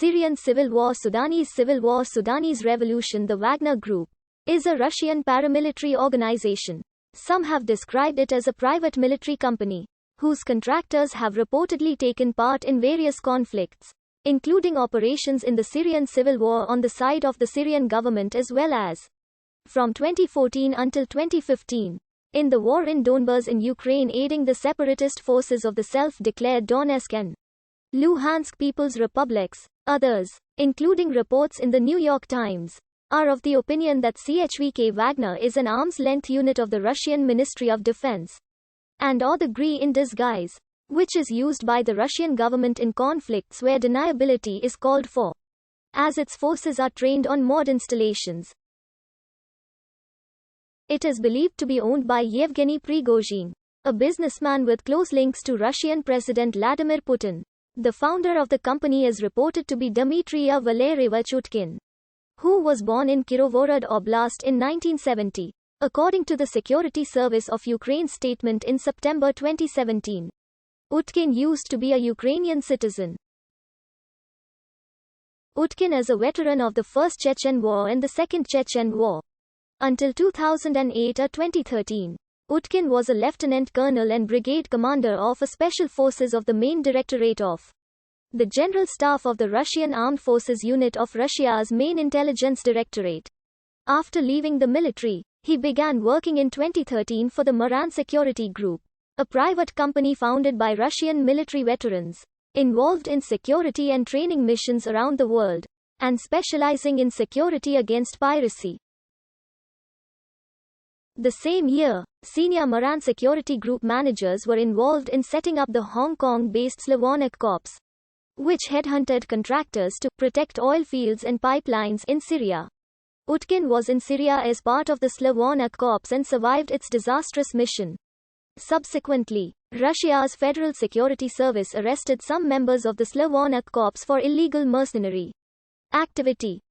Syrian Civil War, Sudanese Civil War, Sudanese Revolution. The Wagner Group is a Russian paramilitary organization. Some have described it as a private military company, whose contractors have reportedly taken part in various conflicts, including operations in the Syrian civil war on the side of the Syrian government as well as, from 2014 until 2015, in the war in Donbas in Ukraine, aiding the separatist forces of the self-declared Donetsk and Luhansk People's Republics. Others, including reports in the New York Times, are of the opinion that CHVK Wagner is an arms-length unit of the Russian Ministry of Defense, and/or the GRI in disguise, which is used by the Russian government in conflicts where deniability is called for, as its forces are trained on mod installations. It is believed to be owned by Yevgeny Prigozhin, a businessman with close links to Russian President Vladimir Putin. The founder of the company is reported to be Dmitry Valerievich Utkin, who was born in Kirovorod Oblast in 1970, according to the Security Service of Ukraine's statement in September 2017. Utkin used to be a Ukrainian citizen. Utkin is a veteran of the First Chechen War and the Second Chechen War. Until 2008 or 2013, Utkin was a lieutenant colonel and brigade commander of a special forces of the main directorate of the General Staff of the Russian Armed Forces unit of Russia's main intelligence directorate. After leaving the military, he began working in 2013 for the Maran Security Group, a private company founded by Russian military veterans, involved in security and training missions around the world, and specializing in security against piracy. The same year, senior Maran Security Group managers were involved in setting up the Hong Kong-based Slavonic Corps, which headhunted contractors to protect oil fields and pipelines in Syria. Utkin was in Syria as part of the Slavonic Corps and survived its disastrous mission. Subsequently, Russia's Federal Security Service arrested some members of the Slavonic Corps for illegal mercenary activity.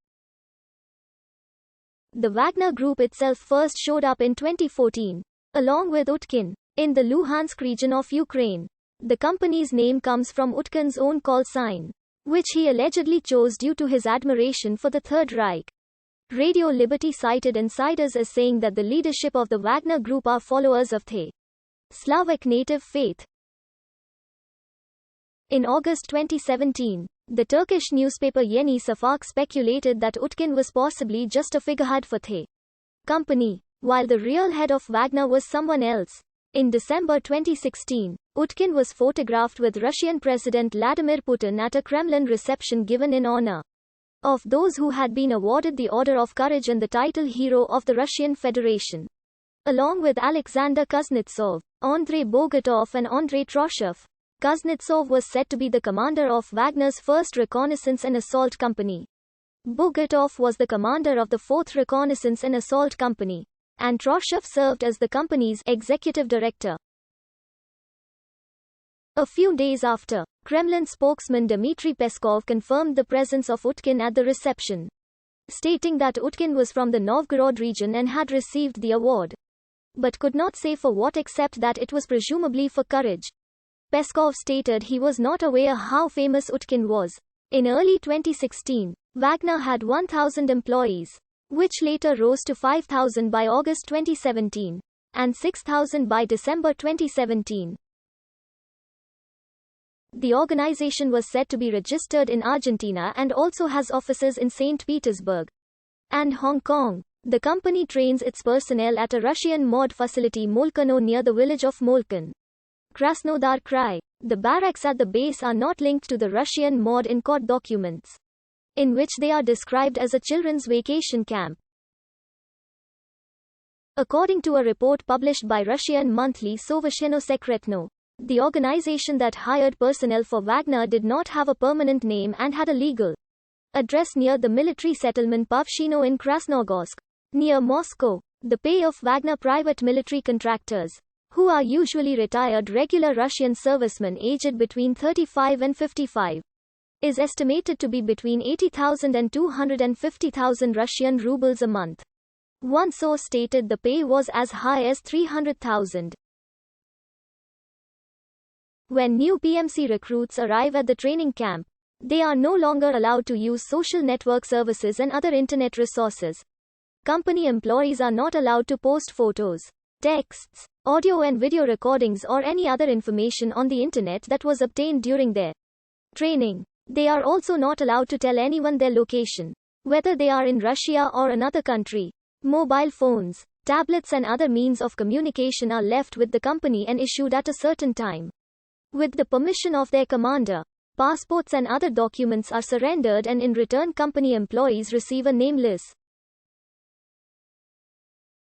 The Wagner Group itself first showed up in 2014, along with Utkin, in the Luhansk region of Ukraine. The company's name comes from Utkin's own call sign, which he allegedly chose due to his admiration for the Third Reich. Radio Liberty cited insiders as saying that the leadership of the Wagner Group are followers of the Slavic native faith. In August 2017, the Turkish newspaper Yeni Şafak speculated that Utkin was possibly just a figurehead for the company, while the real head of Wagner was someone else. In December 2016, Utkin was photographed with Russian President Vladimir Putin at a Kremlin reception given in honor of those who had been awarded the Order of Courage and the title Hero of the Russian Federation. Along with Alexander Kuznetsov, Andrei Bogatov and Andrei Troshev, Kuznetsov was said to be the commander of Wagner's 1st Reconnaissance and Assault Company. Bogatov was the commander of the 4th Reconnaissance and Assault Company, and Troshev served as the company's executive director. A few days after, Kremlin spokesman Dmitry Peskov confirmed the presence of Utkin at the reception, stating that Utkin was from the Novgorod region and had received the award, but could not say for what except that it was presumably for courage. Peskov stated he was not aware how famous Utkin was. In early 2016, Wagner had 1,000 employees, which later rose to 5,000 by August 2017, and 6,000 by December 2017. The organization was said to be registered in Argentina and also has offices in St. Petersburg and Hong Kong. The company trains its personnel at a Russian mod facility Molkano near the village of Molkan, Krasnodar Krai. The barracks at the base are not linked to the Russian mod in court documents, in which they are described as a children's vacation camp. According to a report published by Russian monthly Soversheno Sekretno, the organization that hired personnel for Wagner did not have a permanent name and had a legal address near the military settlement Pavshino in Krasnogorsk, near Moscow. The pay of Wagner private military contractors, who are usually retired regular Russian servicemen aged between 35 and 55, is estimated to be between 80,000 and 250,000 Russian rubles a month. One source stated the pay was as high as 300,000. When new PMC recruits arrive at the training camp, They are no longer allowed to use social network services and other internet resources. Company employees are not allowed to post photos, texts, audio and video recordings or any other information on the internet that was obtained during their training. They are also not allowed to tell anyone their location, whether they are in Russia or another country. Mobile phones, tablets and other means of communication are left with the company and issued at a certain time, with the permission of their commander. Passports and other documents are surrendered and in return company employees receive a nameless